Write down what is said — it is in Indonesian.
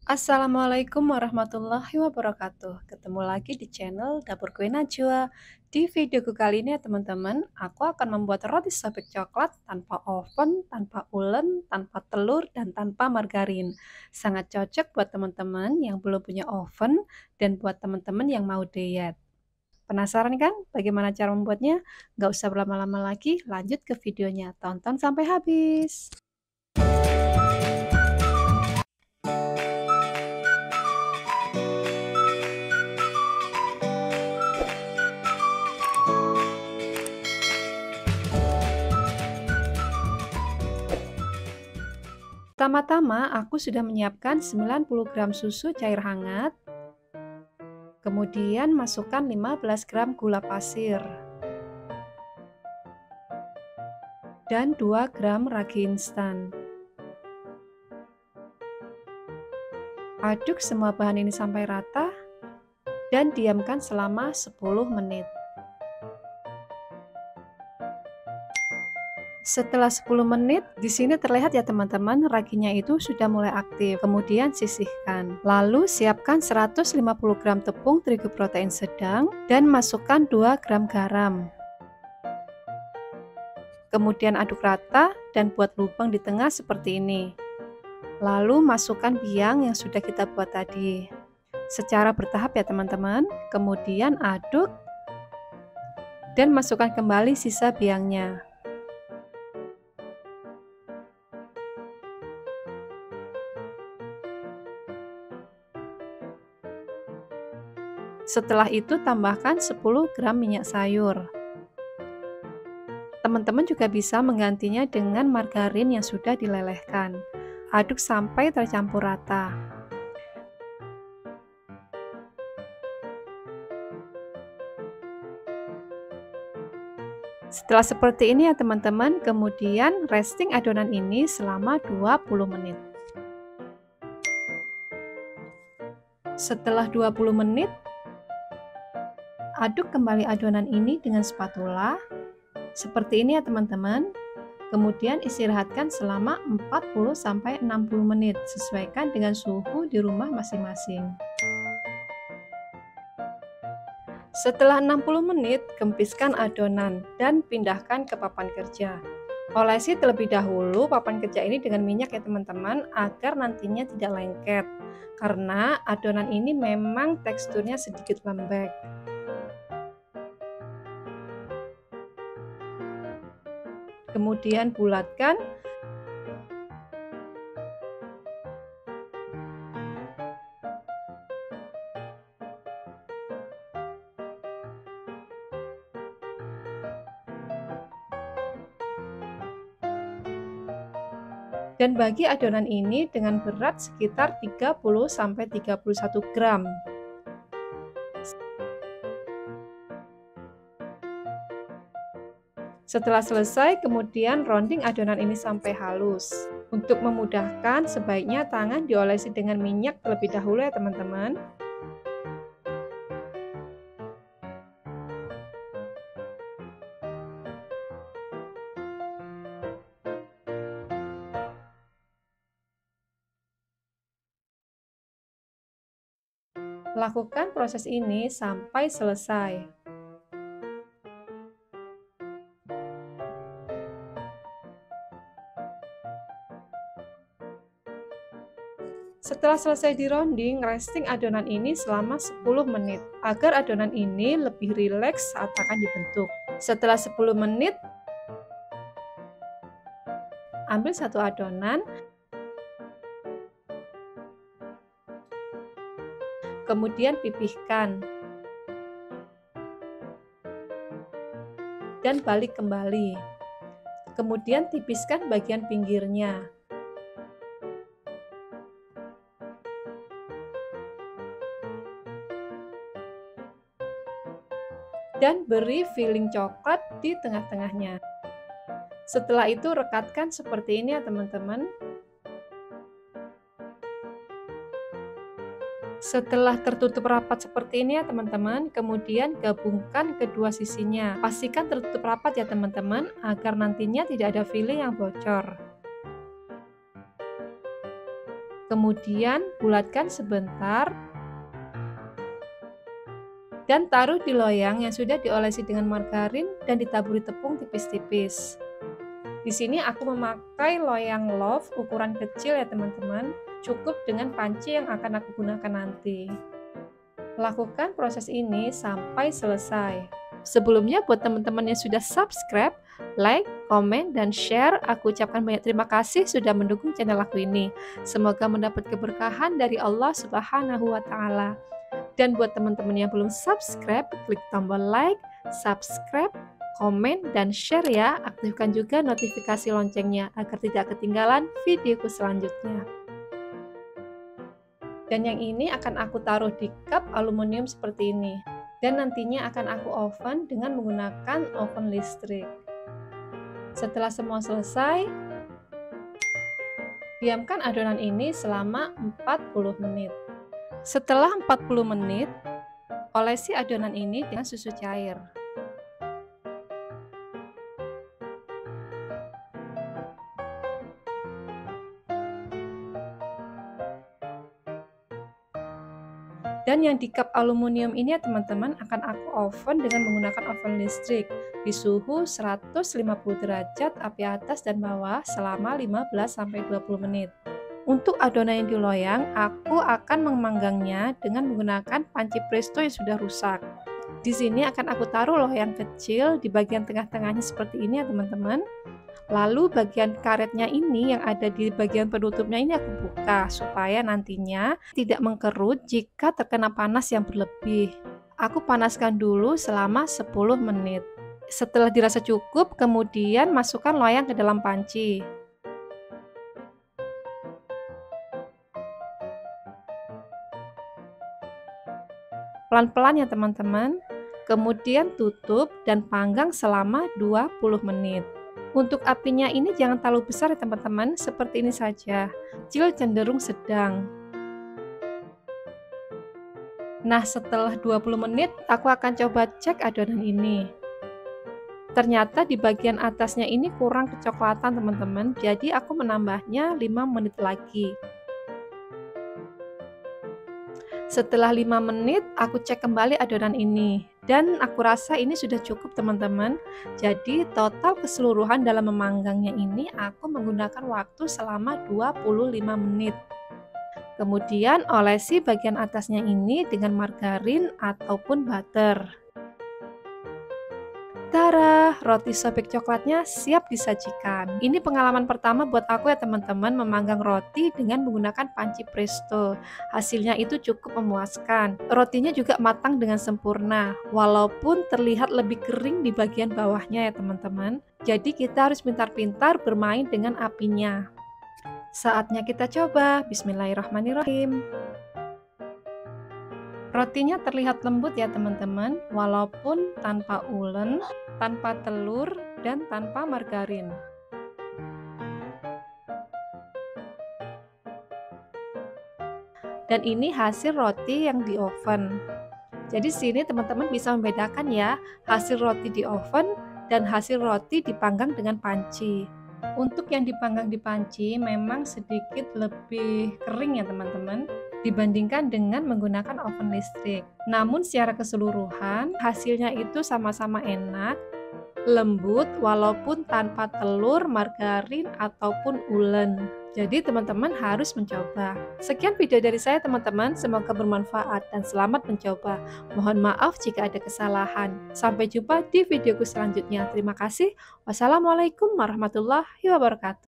Assalamualaikum warahmatullahi wabarakatuh. Ketemu lagi di channel Dapur Kue Najwa. Di videoku kali ini ya teman-teman, aku akan membuat roti sobek coklat tanpa oven, tanpa ulen, tanpa telur, dan tanpa margarin. Sangat cocok buat teman-teman yang belum punya oven dan buat teman-teman yang mau diet. Penasaran kan bagaimana cara membuatnya? Gak usah berlama-lama lagi, lanjut ke videonya. Tonton sampai habis. Pertama-tama aku sudah menyiapkan 90 gram susu cair hangat, kemudian masukkan 15 gram gula pasir dan 2 gram ragi instan. Aduk semua bahan ini sampai rata dan diamkan selama 10 menit. Setelah 10 menit, di sini terlihat ya teman-teman, raginya itu sudah mulai aktif. Kemudian sisihkan. Lalu siapkan 150 gram tepung terigu protein sedang dan masukkan 2 gram garam. Kemudian aduk rata dan buat lubang di tengah seperti ini. Lalu masukkan biang yang sudah kita buat tadi. Secara bertahap ya teman-teman. Kemudian aduk dan masukkan kembali sisa biangnya. Setelah itu tambahkan 10 gram minyak sayur. Teman-teman juga bisa menggantinya dengan margarin yang sudah dilelehkan. Aduk sampai tercampur rata. Setelah seperti ini ya teman-teman, kemudian resting adonan ini selama 20 menit. Setelah 20 menit, aduk kembali adonan ini dengan spatula. Seperti ini ya teman-teman. Kemudian istirahatkan selama 40-60 menit, sesuaikan dengan suhu di rumah masing-masing. Setelah 60 menit, kempiskan adonan dan pindahkan ke papan kerja. Olesi terlebih dahulu papan kerja ini dengan minyak ya teman-teman, agar nantinya tidak lengket. Karena adonan ini memang teksturnya sedikit lembek. Kemudian bulatkan. Dan bagi adonan ini dengan berat sekitar 30-31 gram. Setelah selesai, kemudian rounding adonan ini sampai halus. Untuk memudahkan, sebaiknya tangan diolesi dengan minyak terlebih dahulu ya teman-teman. Lakukan proses ini sampai selesai. Setelah selesai di rounding, resting adonan ini selama 10 menit agar adonan ini lebih rileks saat akan dibentuk. Setelah 10 menit, ambil satu adonan, kemudian pipihkan dan balik kembali. Kemudian tipiskan bagian pinggirnya. Dan beri filling coklat di tengah-tengahnya. Setelah itu rekatkan seperti ini ya teman-teman. Setelah tertutup rapat seperti ini ya teman-teman, kemudian gabungkan kedua sisinya. Pastikan tertutup rapat ya teman-teman, agar nantinya tidak ada filling yang bocor. Kemudian bulatkan sebentar dan taruh di loyang yang sudah diolesi dengan margarin dan ditaburi tepung tipis-tipis. Di sini aku memakai loyang loaf ukuran kecil ya teman-teman, cukup dengan panci yang akan aku gunakan nanti. Lakukan proses ini sampai selesai. Sebelumnya buat teman-teman yang sudah subscribe, like, komen, dan share, aku ucapkan banyak terima kasih sudah mendukung channel aku ini. Semoga mendapat keberkahan dari Allah Subhanahu wa Ta'ala. Dan buat teman-teman yang belum subscribe, klik tombol like, subscribe, komen, dan share ya. Aktifkan juga notifikasi loncengnya agar tidak ketinggalan videoku selanjutnya. Dan yang ini akan aku taruh di cup aluminium seperti ini. Dan nantinya akan aku oven dengan menggunakan oven listrik. Setelah semua selesai, diamkan adonan ini selama 40 menit. Setelah 40 menit, olesi adonan ini dengan susu cair. Dan yang di cup aluminium ini ya teman-teman akan aku oven dengan menggunakan oven listrik di suhu 150 derajat api atas dan bawah selama 15-20 menit. Untuk adonan yang di loyang, aku akan memanggangnya dengan menggunakan panci presto yang sudah rusak. Di sini akan aku taruh loyang kecil di bagian tengah-tengahnya seperti ini ya teman-teman. Lalu bagian karetnya ini yang ada di bagian penutupnya ini aku buka supaya nantinya tidak mengkerut jika terkena panas yang berlebih. Aku panaskan dulu selama 10 menit. Setelah dirasa cukup, kemudian masukkan loyang ke dalam panci. Pelan-pelan ya teman-teman. Kemudian tutup dan panggang selama 20 menit. Untuk apinya ini jangan terlalu besar ya teman-teman, seperti ini saja, kecil cenderung sedang. Nah setelah 20 menit aku akan coba cek adonan ini. Ternyata di bagian atasnya ini kurang kecoklatan teman-teman, jadi aku menambahnya 5 menit lagi. Setelah 5 menit aku cek kembali adonan ini dan aku rasa ini sudah cukup teman-teman. Jadi total keseluruhan dalam memanggangnya ini aku menggunakan waktu selama 25 menit. Kemudian olesi bagian atasnya ini dengan margarin ataupun butter. Tara, roti sobek coklatnya siap disajikan. Ini pengalaman pertama buat aku ya teman-teman memanggang roti dengan menggunakan panci presto. Hasilnya itu cukup memuaskan. Rotinya juga matang dengan sempurna, walaupun terlihat lebih kering di bagian bawahnya ya teman-teman. Jadi kita harus pintar-pintar bermain dengan apinya. Saatnya kita coba. Bismillahirrahmanirrahim. Rotinya terlihat lembut ya teman-teman, walaupun tanpa ulen, tanpa telur, dan tanpa margarin. Dan ini hasil roti yang di oven. Jadi sini teman-teman bisa membedakan ya, hasil roti di oven dan hasil roti dipanggang dengan panci. Untuk yang dipanggang di panci memang sedikit lebih kering ya teman-teman, dibandingkan dengan menggunakan oven listrik. Namun secara keseluruhan hasilnya itu sama-sama enak, lembut walaupun tanpa telur, margarin ataupun ulen. Jadi teman-teman harus mencoba. Sekian video dari saya teman-teman, semoga bermanfaat dan selamat mencoba. Mohon maaf jika ada kesalahan. Sampai jumpa di videoku selanjutnya. Terima kasih. Wassalamualaikum warahmatullahi wabarakatuh.